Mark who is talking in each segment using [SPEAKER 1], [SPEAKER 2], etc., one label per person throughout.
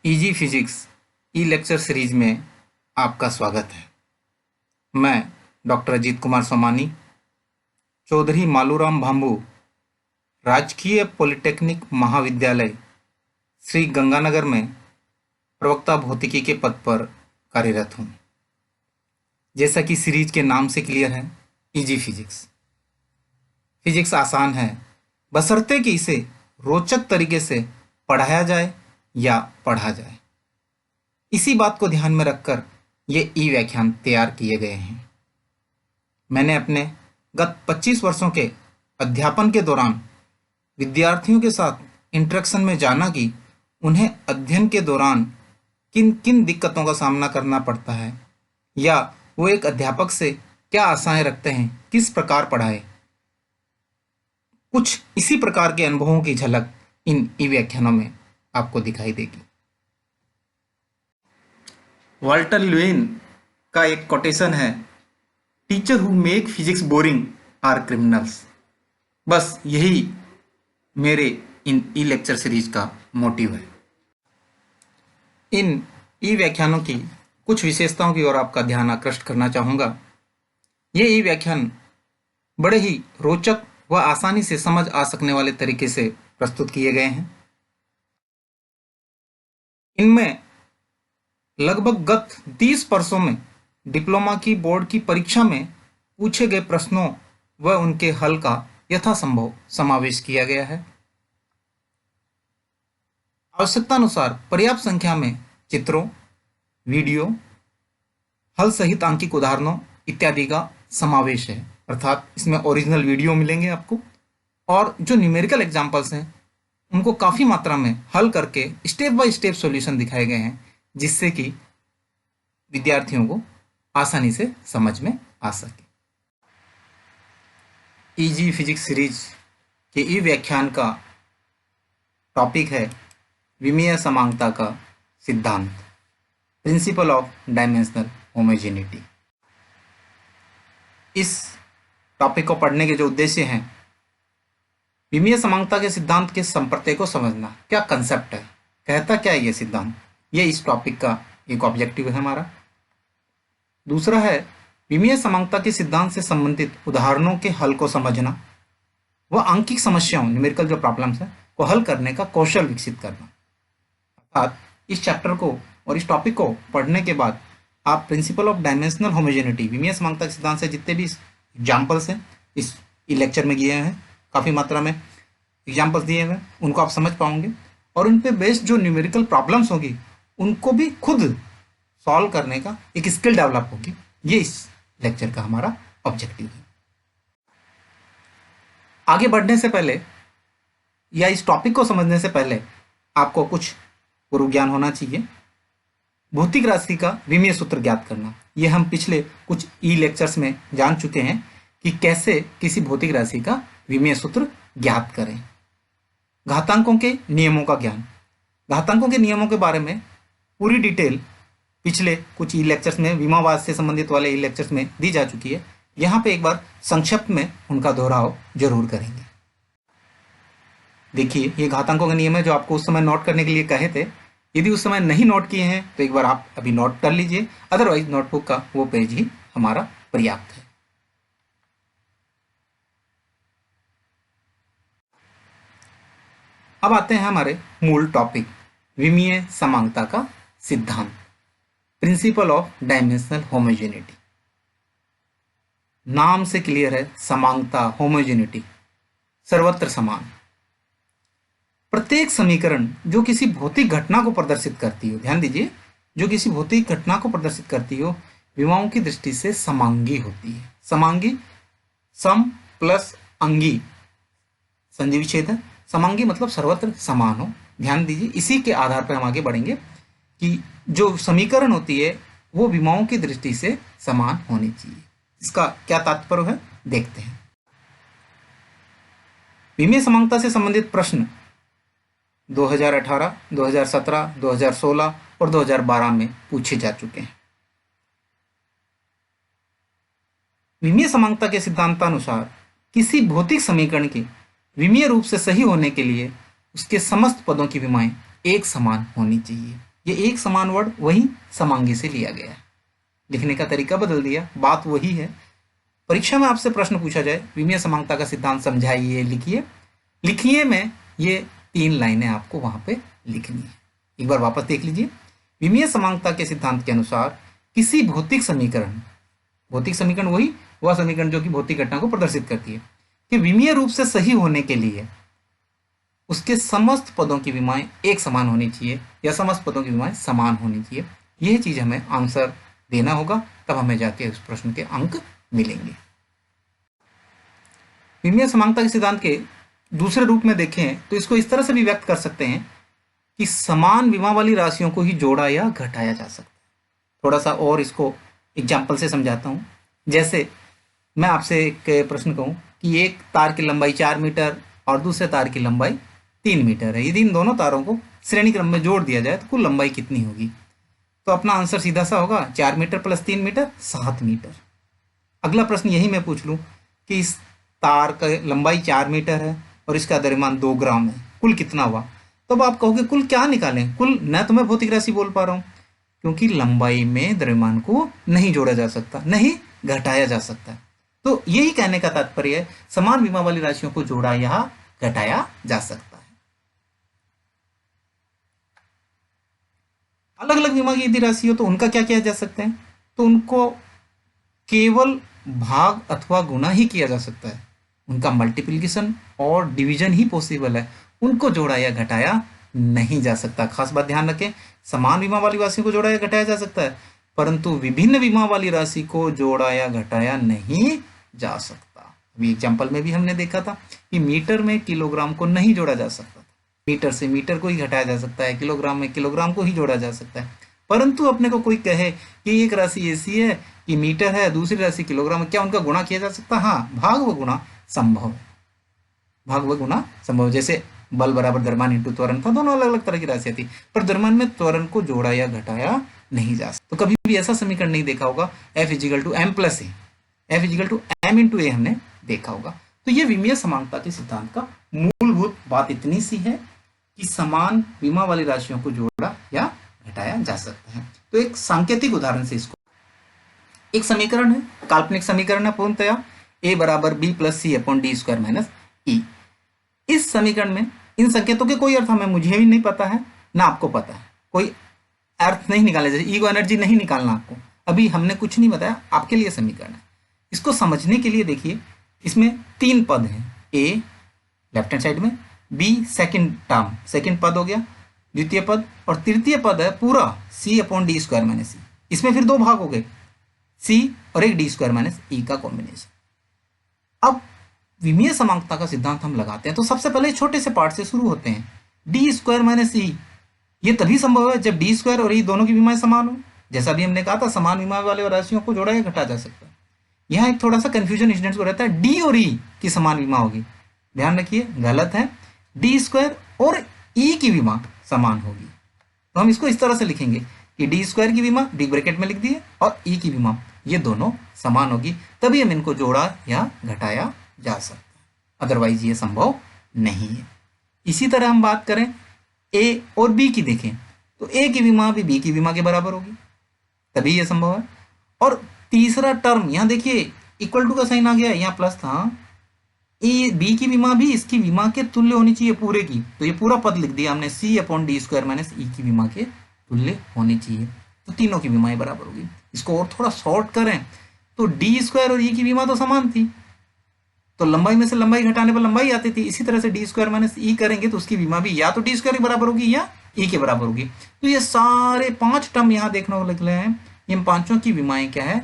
[SPEAKER 1] Easy physics ई lecture series में आपका स्वागत है। मैं डॉक्टर अजीत कुमार सोमानी, चौधरी मालूराम भांबू, राजकीय पॉलिटेक्निक महाविद्यालय श्री गंगानगर में प्रवक्ता भौतिकी के पद पर कार्यरत हूँ। जैसा कि सीरीज के नाम से क्लियर है, इजी फिजिक्स। फिजिक्स आसान है, बशर्ते कि इसे रोचक तरीके से पढ़ाया जाए या पढ़ा जाए। इसी बात को ध्यान में रखकर ये ई व्याख्यान तैयार किए गए हैं। मैंने अपने गत 25 वर्षों के अध्यापन के दौरान विद्यार्थियों के साथ इंटरेक्शन में जाना कि उन्हें अध्ययन के दौरान किन किन दिक्कतों का सामना करना पड़ता है या वो एक अध्यापक से क्या आशाएं रखते हैं, किस प्रकार पढ़ाए। कुछ इसी प्रकार के अनुभवों की झलक इन ई व्याख्यानों में आपको दिखाई देगी। वाल्टर ल्यूइन का एक कोटेशन है, teacher who make physics boring are criminals. बस यही मेरे इन ई लेक्चर सीरीज का मोटिव है। इन ई व्याख्यानों की कुछ विशेषताओं की ओर आपका ध्यान आकृष्ट करना चाहूँगा। ये ई व्याख्यान बड़े ही रोचक व आसानी से समझ आ सकने वाले तरीके से प्रस्तुत किए गए हैं। इनमें लगभग गत 30 वर्षों में डिप्लोमा की बोर्ड की परीक्षा में पूछे गए प्रश्नों व उनके हल का यथासंभव समावेश किया गया है। आवश्यकतानुसार पर्याप्त संख्या में चित्रों, वीडियो, हल सहित आंकिक उदाहरणों इत्यादि का समावेश है। अर्थात इसमें ओरिजिनल वीडियो मिलेंगे आपको, और जो न्यूमेरिकल एग्जाम्पल्स हैं उनको काफ़ी मात्रा में हल करके स्टेप बाय स्टेप सॉल्यूशन दिखाए गए हैं, जिससे कि विद्यार्थियों को आसानी से समझ में आ सके। इजी फिजिक्स सीरीज के ई व्याख्यान का टॉपिक है विमीय समांगता का सिद्धांत, प्रिंसिपल ऑफ डायमेंशनल होमोजेनिटी। इस टॉपिक को पढ़ने के जो उद्देश्य हैं, विमीय समांगता के सिद्धांत के संप्रत्यय को समझना, क्या कंसेप्ट है, कहता क्या है ये सिद्धांत, ये इस टॉपिक का एक ऑब्जेक्टिव है हमारा। दूसरा है विमीय समांगता के सिद्धांत से संबंधित उदाहरणों के हल को समझना व आंकिक समस्याओं, न्यूमेरिकल जो प्रॉब्लम्स हैं, को हल करने का कौशल विकसित करना। अर्थात इस चैप्टर को और इस टॉपिक को पढ़ने के बाद आप प्रिंसिपल ऑफ डायमेंशनल होमोजेनिटी, विमीय समांगता के सिद्धांत से जितने भी एग्जाम्पल्स हैं इस लेक्चर में दिए हैं, काफ़ी मात्रा में एग्जाम्पल्स दिए हुए, उनको आप समझ पाओगे और उन पे बेस्ड जो न्यूमेरिकल प्रॉब्लम्स होगी उनको भी खुद सॉल्व करने का एक स्किल डेवलप होगी। ये इस लेक्चर का हमारा ऑब्जेक्टिव है। आगे बढ़ने से पहले या इस टॉपिक को समझने से पहले आपको कुछ पूर्व ज्ञान होना चाहिए। भौतिक राशि का विमीय सूत्र ज्ञात करना, ये हम पिछले कुछ ई लेक्चर्स में जान चुके हैं कि कैसे किसी भौतिक राशि का विमीय सूत्र ज्ञात करें। घातांकों के नियमों का ज्ञान, घातांकों के नियमों के बारे में पूरी डिटेल पिछले कुछ ई लेक्चर्स में, विमावाद से संबंधित वाले ई लेक्चर्स में दी जा चुकी है। यहाँ पे एक बार संक्षिप्त में उनका दोहराव जरूर करेंगे। देखिए, ये घातांकों के नियम है जो आपको उस समय नोट करने के लिए कहे थे। यदि उस समय नहीं नोट किए हैं तो एक बार आप अभी नोट कर लीजिए, अदरवाइज नोटबुक का वो पेज ही हमारा पर्याप्त है। अब आते हैं हमारे मूल टॉपिक, विमीय समांगता का सिद्धांत, प्रिंसिपल ऑफ डायमेंशनल होमोजेनिटी। नाम से क्लियर है, समांगता, होमोजेनिटी, सर्वत्र समान। प्रत्येक समीकरण जो किसी भौतिक घटना को प्रदर्शित करती हो, ध्यान दीजिए, जो किसी भौतिक घटना को प्रदर्शित करती हो, विमाओं की दृष्टि से समांगी होती है। समांगी, सम प्लस अंगी, संधि विच्छेद है। समांगी मतलब सर्वत्र समान हो। ध्यान दीजिए, इसी के आधार पर हम आगे बढ़ेंगे कि जो समीकरण होती है वो विमाओं की दृष्टि से समान होनी चाहिए। इसका क्या तात्पर्य है, देखते हैं। विमीय समांगता से संबंधित प्रश्न 2018, 2017, 2016 और 2012 में पूछे जा चुके हैं। विमीय समांगता के सिद्धांतानुसार किसी भौतिक समीकरण के विमीय रूप से सही होने के लिए उसके समस्त पदों की विमाएं एक समान होनी चाहिए। ये एक समान वर्ड वही समांगी से लिया गया है, लिखने का तरीका बदल दिया, बात वही है। परीक्षा में आपसे प्रश्न पूछा जाए विमीय समांगता का सिद्धांत समझाइए, लिखिए, लिखिए में ये 3 लाइनें आपको वहां पे लिखनी है। एक बार वापस देख लीजिए। विमीय समांगता के सिद्धांत के अनुसार किसी भौतिक समीकरण वह समीकरण जो कि भौतिक घटना को प्रदर्शित करती है, कि विमीय रूप से सही होने के लिए उसके समस्त पदों की विमाएं एक समान होनी चाहिए या समस्त पदों की विमाएं समान होनी चाहिए। यह चीज हमें आंसर देना होगा, तब हमें जाके उस प्रश्न के अंक मिलेंगे। विमीय समांगता के सिद्धांत के दूसरे रूप में देखें तो इसको इस तरह से भी व्यक्त कर सकते हैं कि समान विमा वाली राशियों को ही जोड़ा या घटाया जा सकता है। थोड़ा सा और इसको एग्जाम्पल से समझाता हूं। जैसे मैं आपसे एक प्रश्न कहूं कि एक तार की लंबाई 4 मीटर और दूसरे तार की लंबाई 3 मीटर है, यदि इन दोनों तारों को श्रेणी क्रम में जोड़ दिया जाए तो कुल लंबाई कितनी होगी? तो अपना आंसर सीधा सा होगा 4 मीटर प्लस 3 मीटर 7 मीटर। अगला प्रश्न यही मैं पूछ लूं कि इस तार का लंबाई 4 मीटर है और इसका द्रव्यमान 2 ग्राम है, कुल कितना हुआ? तब आप कहोगे कुल क्या निकालें? कुल न तो मैं भौतिक राशि बोल पा रहा हूं, क्योंकि लंबाई में द्रव्यमान को नहीं जोड़ा जा सकता, नहीं घटाया जा सकता। तो यही कहने का तात्पर्य है, समान विमा वाली राशियों को जोड़ा या घटाया जा सकता है। अलग अलग विमा की यदि राशि हो तो उनका क्या किया जा सकता है? तो उनको केवल भाग अथवा गुणा ही किया जा सकता है, उनका मल्टीप्लिकेशन और डिवीजन ही पॉसिबल है, उनको जोड़ा या घटाया नहीं जा सकता। खास बात ध्यान रखें, समान विमा वाली राशि को जोड़ा या घटाया जा सकता है, परंतु विभिन्न विमा वाली राशि को जोड़ा या घटाया नहीं जा सकता। अभी एग्जाम्पल में भी हमने देखा था कि मीटर में किलोग्राम को नहीं जोड़ा जा सकता, मीटर से मीटर को ही घटाया जा सकता है, किलोग्राम में किलोग्राम को ही जोड़ा जा सकता है। परंतु अपने को कोई कहे कि एक राशि ऐसी है कि मीटर है, दूसरी राशि किलोग्राम है, क्या उनका गुणा किया जा सकता? हाँ, भाग व गुणा संभव है, भाग व गुणा संभव। जैसे बल बराबर द्रव्यमान इंटू त्वरण था, दोनों अलग अलग तरह की राशियां थी, पर द्रव्यमान में त्वरण को जोड़ा या घटाया नहीं जा सकता। तो कभी भी ऐसा समीकरण नहीं देखा होगा F equal to M plus A, F equal to M into A हमने देखा होगा। तो ये विमीय समांगता के सिद्धांत का मूलभूत बात इतनी सी है कि समान विमा वाली राशियों को जोड़ा या घटाया जा सकता है। तो एक सांकेतिक उदाहरण से इसको, एक समीकरण है, काल्पनिक समीकरण है पूर्णतया, a बराबर b प्लस सी अपॉन डी स्क्वायर माइनस ई। इस समीकरण में इन संकेतों के कोई अर्थ हमें मुझे भी नहीं पता है, ना आपको पता है, कोई अर्थ नहीं निकाले, जैसे ई को एनर्जी नहीं निकालना आपको, अभी हमने कुछ नहीं बताया, आपके लिए समीकरण है। इसको समझने के लिए देखिए, इसमें 3 पद हैं, a लेफ्ट हैंड साइड में, b सेकंड टर्म, सेकंड पद हो गया, द्वितीय पद, और तृतीय पद है पूरा c upon D square minus E. इसमें फिर 2 भाग हो गए, c और एक डी स्क्वायर माइनस ई का कॉम्बिनेशन। अब विमीय समांगता का सिद्धांत हम लगाते हैं तो सबसे पहले छोटे से पार्ट से शुरू होते हैं। डी स्क्वायर माइनस ई, ये तभी संभव है जब डी स्क्वायर और ई दोनों की विमाएं समान हो। जैसा भी हमने कहा था, समान विमा वाले राशियों को जोड़ा या घटा जा सकता है। यहाँ एक थोड़ा सा कंफ्यूजन स्टूडेंट्स को रहता है, डी और ई की समान विमा होगी, ध्यान रखिए गलत है, डी स्क्वायर और ई की विमा समान होगी। तो हम इसको इस तरह से लिखेंगे कि डी स्क्वायर की विमा बिग ब्रैकेट में लिख दिए और ई की विमा ये दोनों समान होगी, तभी हम इनको जोड़ा या घटाया जा सकता है, अदरवाइज ये संभव नहीं है। इसी तरह हम बात करें ए और बी की, देखें तो ए की विमा भी बी की विमा के बराबर होगी, तभी ये संभव है। और तीसरा टर्म यहाँ देखिए इक्वल टू का साइन आ गया, यहाँ प्लस था, ए बी की विमा भी इसकी विमा के तुल्य होनी चाहिए पूरे की, तो ये पूरा पद लिख दिया हमने, सी अपॉन डी स्क्वायर माइनस ई की विमा के तुल्य होनी चाहिए, तो तीनों की विमाएं बराबर होगी। इसको और थोड़ा शॉर्ट करें तो डी स्क्वायर और ई की विमा तो समान थी, तो लंबाई में से लंबाई घटाने पर लंबाई आती थी, इसी तरह से डी स्क्वायर माइनस ई करेंगे तो उसकी विमा भी या तो डी स्क्वायर के बराबर होगी या ई के बराबर होगी। तो ये सारे 5 टर्म यहाँ देखने को लग रहे हैं, इन पांचों की विमाएं क्या है?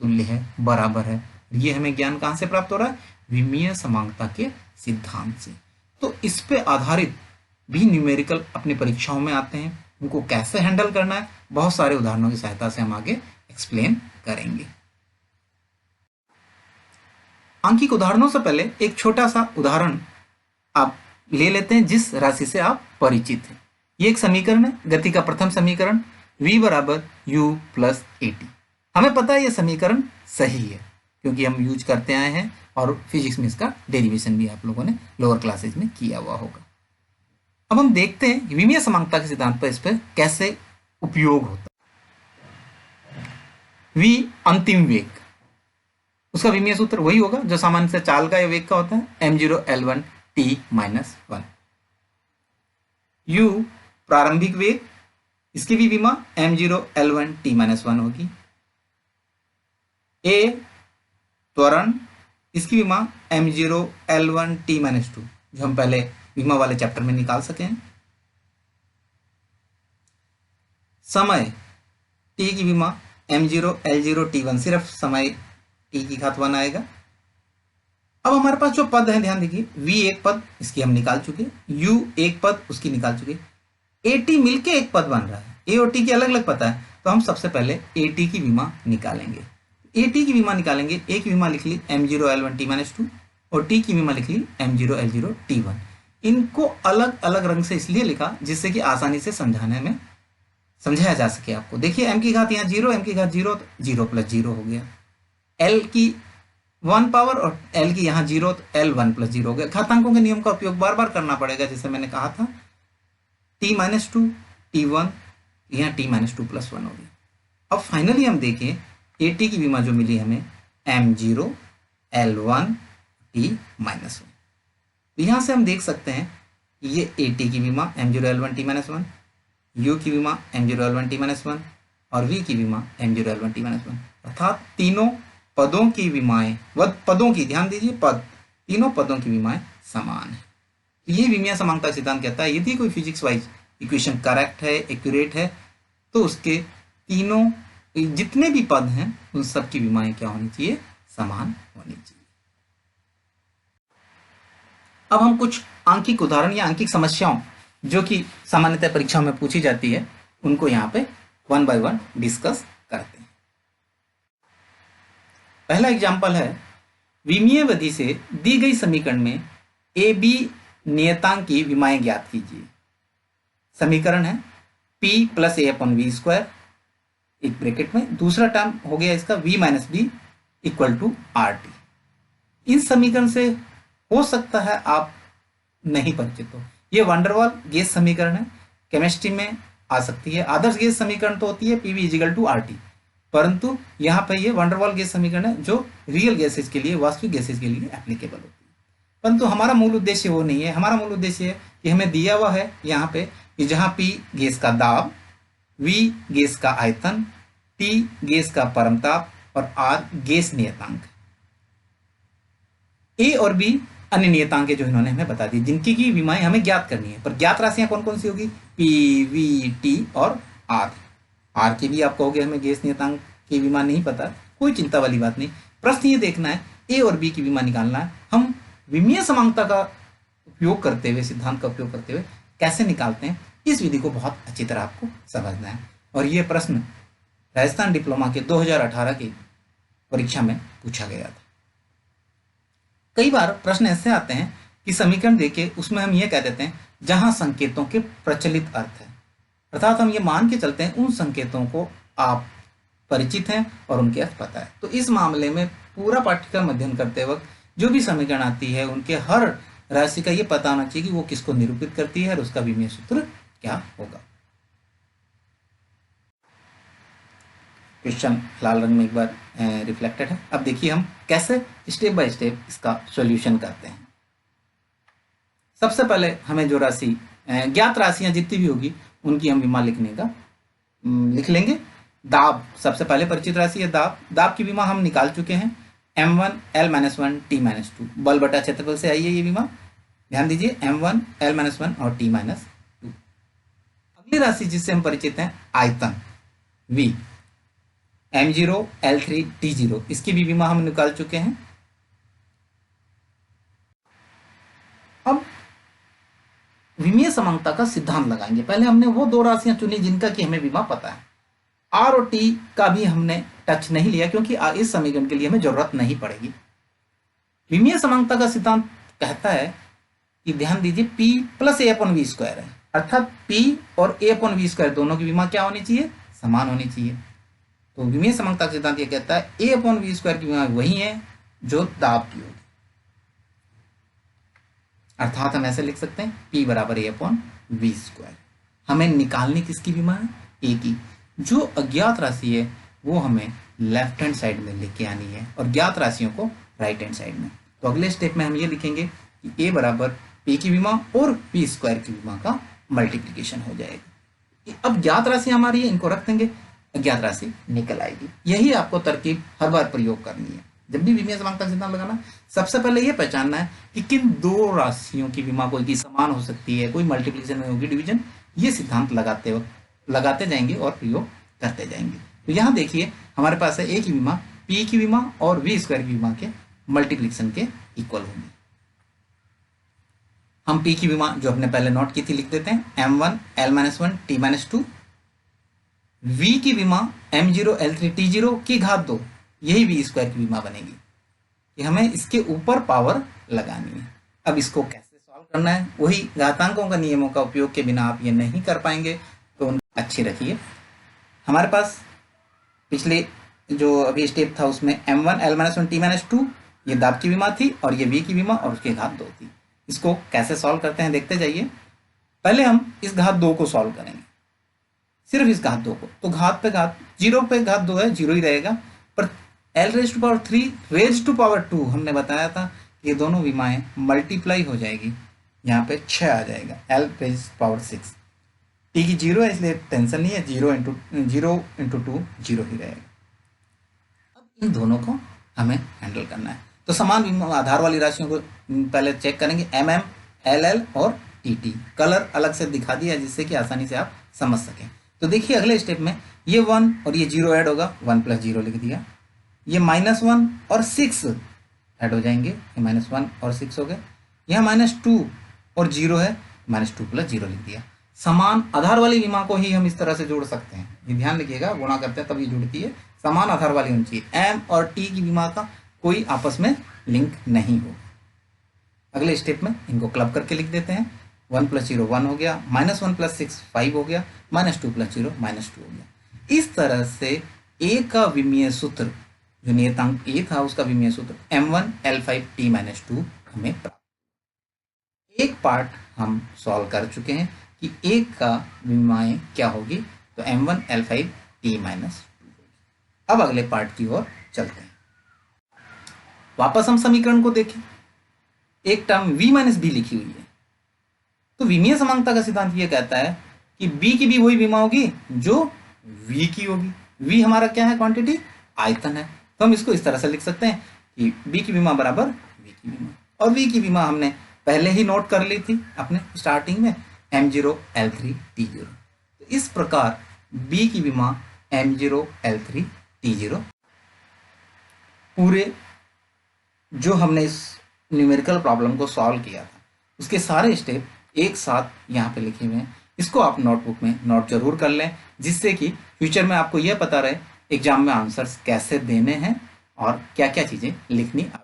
[SPEAKER 1] तुल्य है, बराबर है। ये हमें ज्ञान कहां से प्राप्त हो रहा है? विमीय समांगता के सिद्धांत से। तो इस पे आधारित भी न्यूमेरिकल अपनी परीक्षाओं में आते हैं, उनको कैसे हैंडल करना है बहुत सारे उदाहरणों की सहायता से हम आगे एक्सप्लेन करेंगे। आंकिक उदाहरणों से पहले एक छोटा सा उदाहरण आप ले लेते हैं जिस राशि से आप परिचित हैं। ये एक समीकरण है, गति का प्रथम समीकरण, v बराबर u प्लस at। हमें पता है ये समीकरण सही है क्योंकि हम यूज करते आए हैं और फिजिक्स में इसका डेरिवेशन भी आप लोगों ने लोअर क्लासेज में किया हुआ होगा। अब हम देखते हैं विमीय समांगता के सिद्धांत पर इस पर कैसे उपयोग होता है। v अंतिम वेग, उसका विमीय सूत्र वही होगा जो सामान्य से चाल का या वेग का होता है, m0l1t-1। u प्रारंभिक वेग, इसकी भी विमा m0l1t-1 होगी। a त्वरण, इसकी विमा m0l1t-2, जो हम पहले विमा वाले चैप्टर में निकाल सके हैं। समय t की विमा m0l0t1, सिर्फ समय t की घात 1 आएगा। अब हमारे पास जो पद है ध्यान देखिए, v एक पद, इसकी हम निकाल चुके, u एक पद, उसकी निकाल चुके, at मिलके एक पद बन रहा है, a और t की अलग अलग पता है, तो हम सबसे पहले at की विमा निकालेंगे। at की विमा निकालेंगे, a की विमा लिख ली m0l1t-2 और t की विमा लिख ली m0l0t1। इनको अलग अलग रंग से इसलिए लिखा जिससे कि आसानी से समझाने में समझाया जा सके आपको। देखिए m की घात यहाँ 0, m की घात 0, तो 0 + 0 हो गया, l की 1 पावर और l की यहाँ 0, तो l 1 + 0 हो गया। घातांकों के नियम का उपयोग बार बार करना पड़ेगा, जैसे मैंने कहा था, t-2 t1, यहाँ t-2 + 1 हो गया। अब फाइनली हम देखें at की विमा जो मिली हमें m0l1t-1। तो यहाँ से हम देख सकते हैं कि ये at की विमा m0l1t-1, u की विमा m0l1t-1 और v की विमा m0l1t-1, अर्थात तीनों पदों की विमाएं, पदों की, ध्यान दीजिए, पद, तीनों पदों की विमाएं समान है। तो ये विमीय समानता सिद्धांत कहता है यदि कोई फिजिक्स वाइज इक्वेशन करेक्ट है, एक्यूरेट है, तो उसके तीनों जितने भी पद हैं उन सब की विमाएं क्या होनी चाहिए, समान होनी चाहिए। अब हम कुछ आंकिक उदाहरण या आंकिक समस्याओं जो कि सामान्यतः परीक्षाओं में पूछी जाती है, उनको यहाँ पे 1 बाय 1 डिस्कस करते हैं। पहला एग्जाम्पल है, विमीय विधि से दी गई समीकरण में ए बी नियतांक की विमाएं ज्ञात कीजिए। समीकरण है p + a/v², एक ब्रैकेट में, दूसरा टर्म हो गया इसका v - b = RT। इन समीकरण से हो सकता है आप नहीं परिचित हो, ये वंडरवाल गैस समीकरण है, केमिस्ट्री में आ सकती है। आदर्श गैस समीकरण तो होती है PV = RT, परंतु यहाँ पे ये वंडरवाल गैस समीकरण है जो रियल गैसेज के लिए, वास्तविक गैसेज के लिए एप्लीकेबल होती है। परंतु हमारा मूल उद्देश्य वो नहीं है। हमारा मूल उद्देश्य है कि हमें दिया हुआ है यहाँ पे कि जहाँ P गैस का दाब, V गैस का आयतन, T गैस का परमताप और R गैस नियतांक, A और B अन्य नियतांक जो इन्होंने हमें बता दी, जिनकी की विमाएं हमें ज्ञात करनी है। पर ज्ञात राशियां कौन कौन सी होगी, P, V, T और R। R की भी आप कहोगे हमें गैस नियतांक की विमा नहीं पता, कोई चिंता वाली बात नहीं। प्रश्न ये देखना है A और B की विमा निकालना है। हम विमीय समानता का उपयोग करते हुए, सिद्धांत का उपयोग करते हुए कैसे निकालते हैं, इस विधि को बहुत अच्छी तरह आपको समझना है। और ये प्रश्न राजस्थान डिप्लोमा के 2018 की परीक्षा में पूछा गया था। कई बार प्रश्न ऐसे आते हैं कि समीकरण देके उसमें हम ये कह देते हैं जहां संकेतों के प्रचलित अर्थ है, अर्थात हम ये मान के चलते हैं उन संकेतों को आप परिचित हैं और उनके अर्थ पता है। तो इस मामले में पूरा पाठ्यक्रम अध्ययन करते वक्त जो भी समीकरण आती है उनके हर राशि का ये पता होना चाहिए कि वो किसको निरूपित करती है और उसका विमीय सूत्र क्या होगा। क्वेश्चन लाल रंग में एक बार रिफ्लेक्टेड है। अब देखिए हम कैसे स्टेप बाय स्टेप इसका सॉल्यूशन करते हैं। सबसे पहले हमें जो राशि, ज्ञात राशियां जितनी भी होगी उनकी हम विमा लिख लेंगे। दाब सबसे पहले परिचित राशि है दाब। दाब की विमा हम निकाल चुके हैं, m1 l-1 t-2, बल बटा क्षेत्रफल से आई है ये विमा, ध्यान दीजिए, m1 l-1 और t-2। अगली राशि जिससे हम परिचित हैं आयतन v, m0 l3 t0, इसकी भी विमा हम निकाल चुके हैं। अब विमीय समानता का सिद्धांत लगाएंगे। पहले हमने वो दो राशियां चुनी जिनका कि हमें विमा पता है। R और T का भी हमने टच नहीं लिया क्योंकि इस समीकरण के लिए हमें जरूरत नहीं पड़ेगी। विमीय समानता का सिद्धांत कहता है कि ध्यान दीजिए P + a/v² है, अर्थात P और a/v² दोनों की विमा क्या होनी चाहिए, समान होनी चाहिए। तो विमीय समानता का सिद्धांत ये कहता है a/v² की विमा वही है जो दाब की होगी, अर्थात हम ऐसे लिख सकते हैं P = a/v²। हमें निकालनी किसकी विमा है, ए की जो अज्ञात राशि है वो हमें लेफ्ट हैंड साइड में लेके आनी है और ज्ञात राशियों को राइट हैंड साइड में। तो अगले स्टेप में हम ये लिखेंगे कि ए बराबर ए की विमा और पी स्क्वायर की विमा का मल्टीप्लिकेशन हो जाएगा। अब ज्ञात राशि हमारी है, इनको रख देंगे, अज्ञात राशि निकल आएगी। यही आपको तरकीब हर बार प्रयोग करनी है जब भी विमीय समांगता सिद्धांत लगाना। सबसे पहले ये पहचानना है कि किन दो राशियों की विमा कोई की समान हो सकती है, कोई मल्टीप्लिकेशन में होगी, डिवीजन। ये सिद्धांत लगाते जाएंगे और प्रयोग करते जाएंगे। तो यहाँ देखिए हमारे पास है ए की विमा पी की विमा और वी स्क्वायर की विमा के मल्टीप्लिकेशन के इक्वल होंगे। हम पी की विमा जो हमने पहले नोट की थी लिख देते हैं, m1 l-1 t-2। वी की विमा m0 l3 t0 की घात 2, यही वी स्क्वायर की विमा बनेगी। कि हमें इसके ऊपर पावर लगानी है। अब इसको कैसे सॉल्व करना है, वही घातांकों का नियमों का उपयोग के बिना आप ये नहीं कर पाएंगे, तो अच्छी रखिए। हमारे पास पिछले जो अभी स्टेप था उसमें m1 l-1 t-2 ये दाब की विमा थी और ये वी की विमा और उसकी घात 2 थी। इसको कैसे सॉल्व करते हैं देखते जाइए। पहले हम इस घात 2 को सॉल्व करेंगे, सिर्फ इस घात 2 को। तो घात पे घात 0 पे घात 2 है, 0 ही रहेगा, पर l⁻3 रेज टू पावर 2 हमने बताया था ये दोनों विमाएं मल्टीप्लाई हो जाएगी, यहाँ पे 6 आ जाएगा, l⁻6। टी की 0 है इसलिए टेंशन नहीं है, 0 इंटू 2 0 ही रहेगा। अब इन दोनों को हमें हैंडल करना है। तो समान आधार वाली राशियों को पहले चेक करेंगे, mm, ll और tt। कलर अलग से दिखा दिया जिससे कि आसानी से आप समझ सकें। तो देखिए अगले स्टेप में ये 1 और ये 0 ऐड होगा, 1 + 0 लिख दिया। ये -1 और 6 ऐड हो जाएंगे, ये -1 और 6 हो गए। यहाँ -2 और 0 है, -2 + 0 लिख दिया। समान आधार वाली विमा को ही हम इस तरह से जोड़ सकते हैं, ये ध्यान रखिएगा, गुणा करते हैं तब ये जुड़ती है। समान आधार वाली होनी चाहिए, m और t की विमा का कोई आपस में लिंक नहीं हो। अगले स्टेप में इनको क्लब करके लिख देते हैं। 1 + 0 1 हो गया, -1 + 6 5 हो गया, -2 + 0 -2 हो गया। इस तरह से a का विमीय सूत्र जो नियतांक a था उसका विमीय सूत्र m1 l5 t-2 हमें प्राप्त। एक पार्ट हम सॉल्व कर चुके हैं कि a का विमाएं क्या होगी, तो m1 l5 t-2। अब अगले पार्ट की ओर चलते हैं। वापस हम समीकरण को देखें, एक टर्म v - b लिखी हुई है। तो विमीय समांगता का सिद्धांत ये कहता है कि b की भी वही विमा होगी जो v की होगी। v हमारा क्या है, क्वांटिटी, आयतन है। तो हम इसको इस तरह से लिख सकते हैं कि b की विमा बराबर v की विमा, और v की विमा हमने पहले ही नोट कर ली थी अपने स्टार्टिंग में, m0 l3 t0। तो इस प्रकार b की विमा m0 l3 t0 पूरे जो हमने इस न्यूमेरिकल प्रॉब्लम को सॉल्व किया था उसके सारे स्टेप एक साथ यहाँ पे लिखे हुए हैं। इसको आप नोटबुक में नोट जरूर कर लें, जिससे कि फ्यूचर में आपको यह पता रहे एग्जाम में आंसर्स कैसे देने हैं और क्या क्या चीज़ें लिखनी आवश्यक।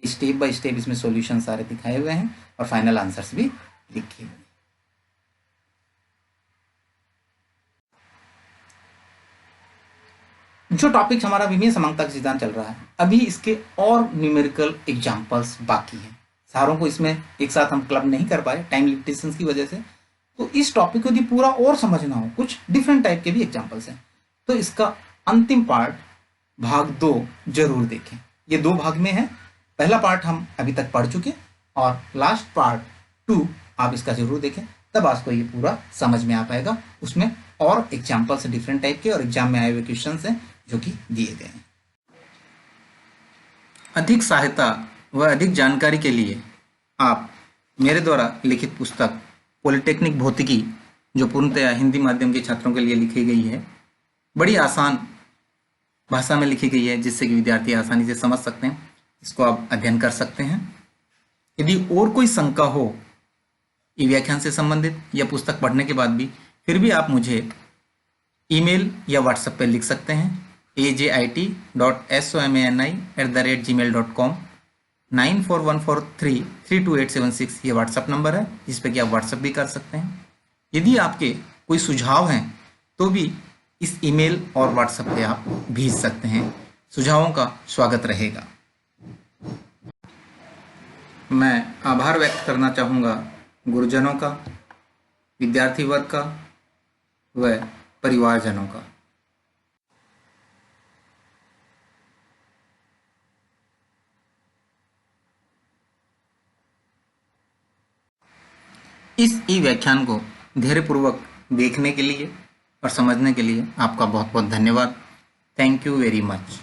[SPEAKER 1] स्टेप बाय स्टेप इसमें सॉल्यूशन सारे दिखाए हुए हैं और फाइनल आंसर्स भी लिखे हुए हैं। जो टॉपिक हमारा विमीय समांगता का सिद्धांत चल रहा है, अभी इसके और न्यूमेरिकल एग्जांपल्स बाकी हैं। सारों को इसमें एक साथ हम क्लब नहीं कर पाए टाइम लिमिटेशंस की वजह से। तो इस टॉपिक को यदि पूरा और समझना हो, कुछ डिफरेंट टाइप के भी एग्जांपल्स हैं, तो इसका अंतिम पार्ट भाग 2 जरूर देखें। ये 2 भाग में है। पहला पार्ट हम अभी तक पढ़ चुके और लास्ट पार्ट 2 आप इसका जरूर देखें, तब आपको ये पूरा समझ में आ पाएगा। उसमें और एग्जाम्पल्स डिफरेंट टाइप के और एग्जाम में आए हुए क्वेश्चन हैं जो कि दिए गए हैं। अधिक सहायता व अधिक जानकारी के लिए आप मेरे द्वारा लिखित पुस्तक पॉलिटेक्निक भौतिकी, जो पूर्णतया हिंदी माध्यम के छात्रों के लिए लिखी गई है, बड़ी आसान भाषा में लिखी गई है जिससे कि विद्यार्थी आसानी से समझ सकते हैं, इसको आप अध्ययन कर सकते हैं। यदि और कोई शंका हो ई व्याख्यान से संबंधित या पुस्तक पढ़ने के बाद भी, फिर भी आप मुझे ईमेल या व्हाट्सएप पर लिख सकते हैं ajit.somani@gmail.com। 9414332876 ये व्हाट्सएप नंबर है, जिस पे कि आप व्हाट्सएप भी कर सकते हैं। यदि आपके कोई सुझाव हैं तो भी इस ईमेल और व्हाट्सएप पे आप भेज सकते हैं, सुझावों का स्वागत रहेगा। मैं आभार व्यक्त करना चाहूँगा गुरुजनों का, विद्यार्थी वर्ग का व परिवारजनों का। इस ई व्याख्यान को धैर्यपूर्वक देखने के लिए और समझने के लिए आपका बहुत बहुत धन्यवाद। Thank you very much.